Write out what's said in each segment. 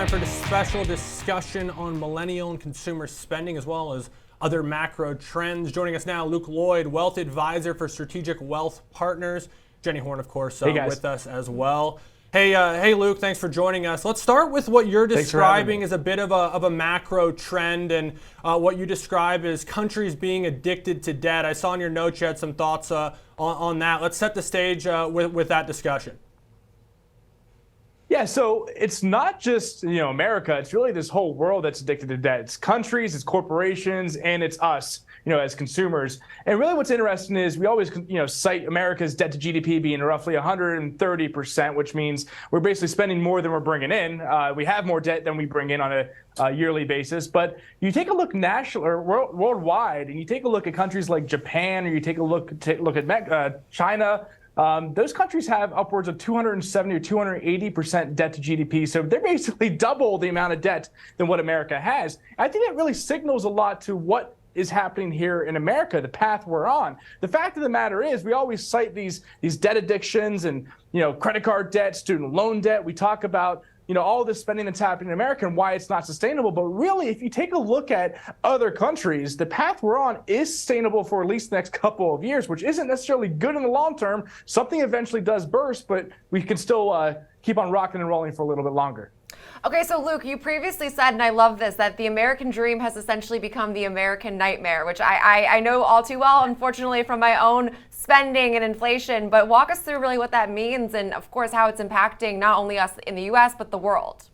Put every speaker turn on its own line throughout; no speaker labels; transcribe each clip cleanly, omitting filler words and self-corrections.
time for this special discussion on millennial and consumer spending as well as other macro trends. Joining us now, Lloyd, Wealth Advisor for Strategic Wealth Partners. Jenny Horn, of course, with us as well. Hey, Luke, thanks for joining us. Let's start with what you're describing as a bit of a macro trend and what you describe as countries being addicted to debt. I saw in your notes you had some thoughts on that. Let's set the stage with that discussion.
Yeah, so it's not just, America. It's really this whole world that's addicted to debt. It's countries, it's corporations, and it's us, as consumers. And really what's interesting is we always, cite America's debt to GDP being roughly 130%, which means we're basically spending more than we're bringing in. We have more debt than we bring in on a yearly basis. But you take a look national or worldwide, and you take a look at countries like Japan, or you take a look at China. Those countries have upwards of 270 or 280% debt to GDP. So they're basically double the amount of debt than what America has. I think that really signals a lot to what is happening here in America, the path we're on. The fact of the matter is we always cite these debt addictions and, credit card debt, student loan debt. We talk about all this spending that's happening in America and why it's not sustainable. But really, if you take a look at other countries, the path we're on is sustainable for at least the next couple of years, which isn't necessarily good in the long term. Something eventually does burst, but we can still keep on rocking and rolling for a little bit longer.
Okay, so Luke, you previously said, and I love this, that the American dream has essentially become the American nightmare, which I know all too well, unfortunately, from my own spending and inflation. But walk us through really what that means and, of course, how it's impacting not only us in the U.S., but the world.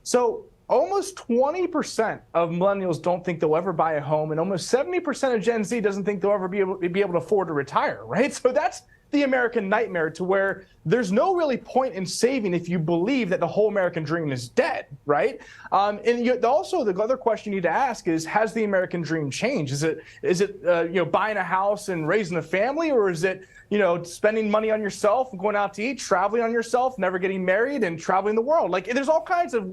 So almost 20% of millennials don't think they'll ever buy a home, and almost 70% of Gen Z doesn't think they'll ever be able to afford to retire, right? So that's the American nightmare, to where there's no really point in saving if you believe that the whole American dream is dead, right? Also, the other question you need to ask is, has the American dream changed? Is it buying a house and raising a family, or is it spending money on yourself and going out to eat, traveling on yourself, never getting married, and traveling the world? Like, there's all kinds of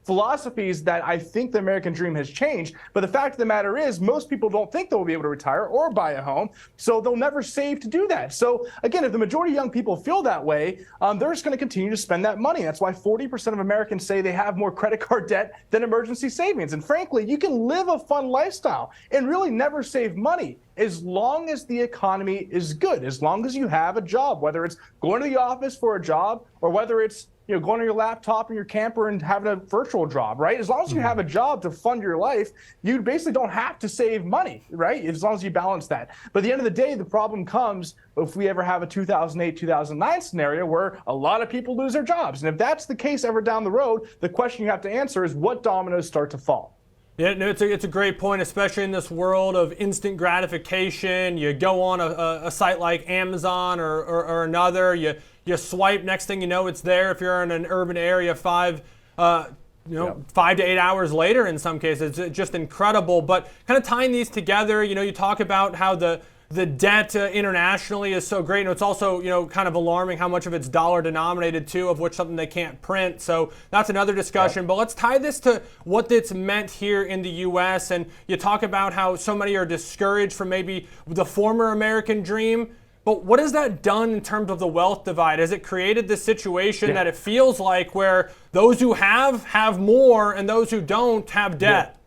philosophies that I think the American dream has changed. But the fact of the matter is, most people don't think they'll be able to retire or buy a home, so they'll never save to do that. So again, if the majority of young people feel that way, they're just going to continue to spend that money. That's why 40% of Americans say they have more credit card debt than emergency savings. And frankly, you can live a fun lifestyle and really never save money as long as the economy is good, as long as you have a job, whether it's going to the office for a job or whether it's going on your laptop in your camper and having a virtual job, right? As long as you have a job to fund your life, you basically don't have to save money, right? As long as you balance that. But at the end of the day, the problem comes if we ever have a 2008, 2009 scenario where a lot of people lose their jobs. And if that's the case ever down the road, the question you have to answer is, what dominoes start to fall?
Yeah, no, it's a great point, especially in this world of instant gratification. You go on a site like Amazon or another, you swipe, next thing you know, it's there. If you're in an urban area, 5 to 8 hours later in some cases. It's just incredible. But kind of tying these together, you talk about how the debt internationally is so great. And it's also, kind of alarming how much of it's dollar denominated too, of which something they can't print. So that's another discussion. Yep. But let's tie this to what it's meant here in the U.S. And you talk about how so many are discouraged from maybe the former American dream. But what has that done in terms of the wealth divide? Has it created this situation that it feels like where those who have more and those who don't have debt?
Yeah.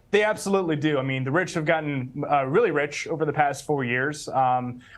They absolutely do. I mean, the rich have gotten really rich over the past 4 years.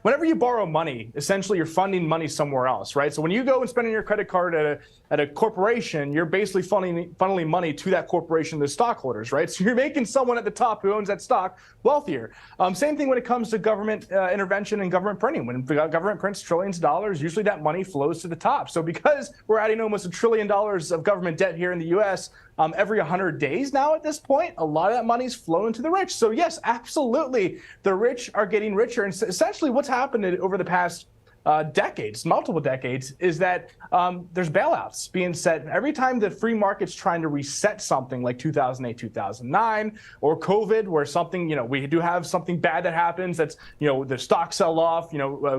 Whenever you borrow money, essentially you're funding money somewhere else, right? So when you go and spend your credit card at a corporation, you're basically funneling money to that corporation, the stockholders, right? So you're making someone at the top who owns that stock wealthier. Same thing when it comes to government intervention and government printing. When the government prints trillions of dollars, usually that money flows to the top. So because we're adding almost $1 trillion of government debt here in the U.S., every 100 days now at this point, a lot of that money's flowing to the rich. So yes, absolutely, the rich are getting richer. And essentially what's happened over the past decades, multiple decades, is that there's bailouts being set. Every time the free market's trying to reset something like 2008, 2009, or COVID, where something, we do have something bad that happens, that's, the stocks sell off,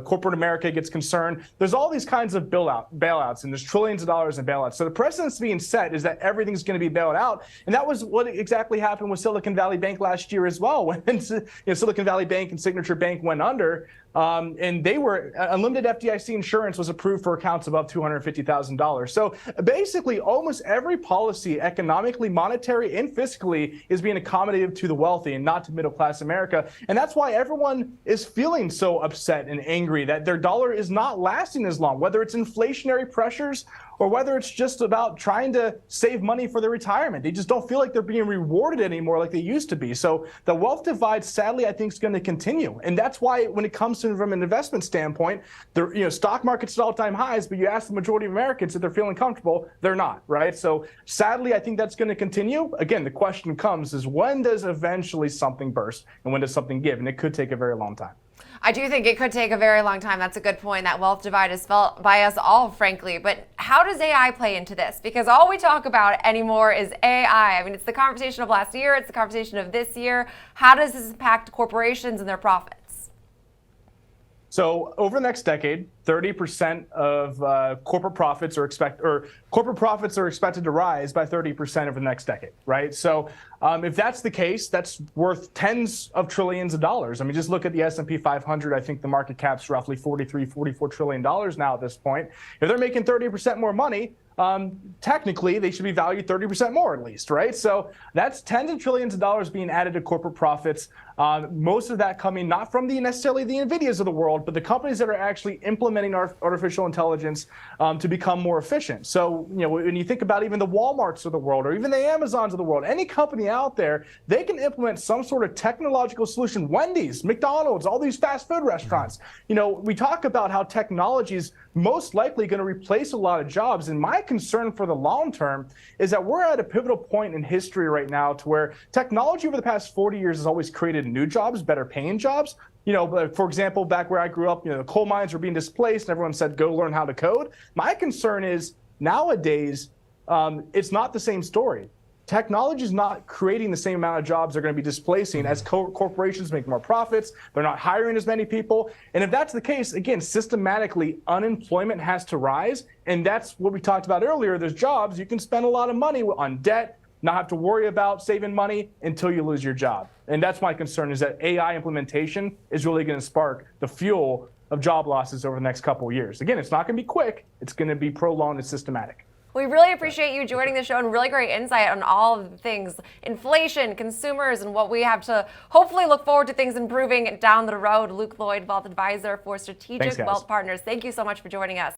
corporate America gets concerned. There's all these kinds of bailouts, and there's trillions of dollars in bailouts. So the precedent's being set is that everything's going to be bailed out. And that was what exactly happened with Silicon Valley Bank last year as well. When Silicon Valley Bank and Signature Bank went under, and they were unlimited FDIC insurance was approved for accounts above $250,000. So basically, almost every policy, economically, monetary, and fiscally, is being accommodative to the wealthy and not to middle class America. And that's why everyone is feeling so upset and angry that their dollar is not lasting as long, whether it's inflationary pressures or whether it's just about trying to save money for their retirement. They just don't feel like they're being rewarded anymore like they used to be. So the wealth divide, sadly, I think is going to continue. And that's why when it comes to from an investment standpoint, the stock market's at all-time highs, but you ask the majority of Americans if they're feeling comfortable, they're not, right? So sadly, I think that's going to continue. Again, the question comes is when does eventually something burst and when does something give? And it could take a very long time.
I do think it could take a very long time. That's a good point. That wealth divide is felt by us all, frankly. But how does AI play into this? Because all we talk about anymore is AI. I mean, it's the conversation of last year. It's the conversation of this year. How does this impact corporations and their profits?
So over the next decade, 30% of corporate profits are expected to rise by 30% over the next decade, right? So if that's the case, that's worth tens of trillions of dollars. I mean, just look at the S&P 500. I think the market cap's roughly $44 trillion now at this point. If they're making 30% more money, technically they should be valued 30% more at least, right? So that's tens of trillions of dollars being added to corporate profits. Most of that coming not from necessarily the NVIDIAs of the world, but the companies that are actually implementing artificial intelligence to become more efficient. So, when you think about even the Walmarts of the world or even the Amazons of the world, any company out there, they can implement some sort of technological solution. Wendy's, McDonald's, all these fast food restaurants. We talk about how technology is most likely going to replace a lot of jobs. And my concern for the long term is that we're at a pivotal point in history right now to where technology over the past 40 years has always created new jobs, better paying jobs. For example, back where I grew up, the coal mines were being displaced and everyone said, go learn how to code. My concern is nowadays, it's not the same story. Technology is not creating the same amount of jobs they're going to be displacing as corporations make more profits. They're not hiring as many people. And if that's the case, again, systematically, unemployment has to rise. And that's what we talked about earlier. There's jobs. You can spend a lot of money on debt, not have to worry about saving money until you lose your job. And that's my concern, is that AI implementation is really going to spark the fuel of job losses over the next couple of years. Again, it's not going to be quick. It's going to be prolonged and systematic.
We really appreciate you joining the show and really great insight on all of the things, inflation, consumers, and what we have to hopefully look forward to things improving down the road. Luke Lloyd, Wealth Advisor for Strategic Wealth Partners. Thank you so much for joining us.